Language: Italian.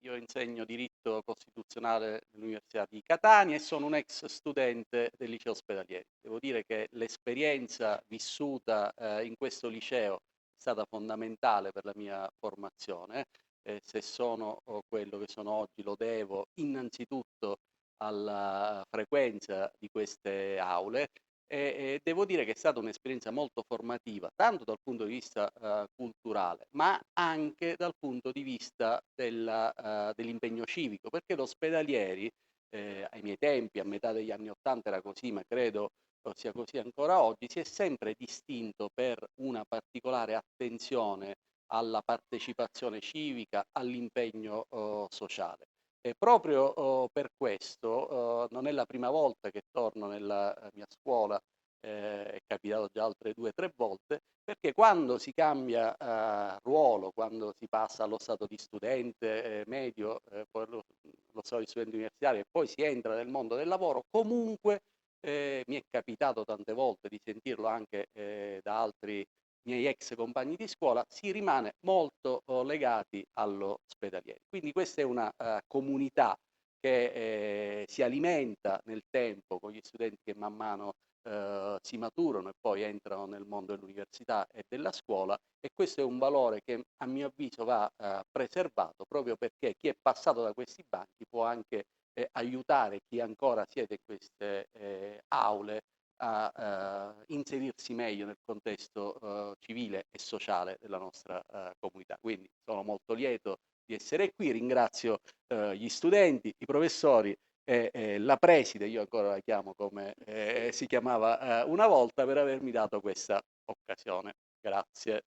Io insegno diritto costituzionale all'Università di Catania e sono un ex studente del liceo ospedalieri. Devo dire che l'esperienza vissuta in questo liceo è stata fondamentale per la mia formazione. Se sono quello che sono oggi lo devo innanzitutto alla frequenza di queste aule e devo dire che è stata un'esperienza molto formativa, tanto dal punto di vista culturale, ma anche dal punto di vista dell'impegno civico, perché l'ospedalieri, ai miei tempi, a metà degli anni '80 era così, ma credo sia così ancora oggi, si è sempre distinto per una particolare attenzione alla partecipazione civica, all'impegno sociale. E proprio per questo non è la prima volta che torno nella mia scuola, è capitato già altre 2 o 3 volte, perché quando si cambia ruolo, quando si passa allo stato di studente medio, poi lo stato di studente universitario e poi si entra nel mondo del lavoro, comunque mi è capitato tante volte di sentirlo anche da altri miei ex compagni di scuola, si rimane molto legati all'ospedaliere. Quindi questa è una comunità che si alimenta nel tempo con gli studenti che man mano si maturano e poi entrano nel mondo dell'università e della scuola e questo è un valore che a mio avviso va preservato proprio perché chi è passato da questi banchi può anche aiutare chi ancora siede in queste aule a inserirsi meglio nel contesto civile e sociale della nostra comunità. Quindi sono molto lieto di essere qui, ringrazio gli studenti, i professori e la preside, io ancora la chiamo come si chiamava una volta, per avermi dato questa occasione. Grazie.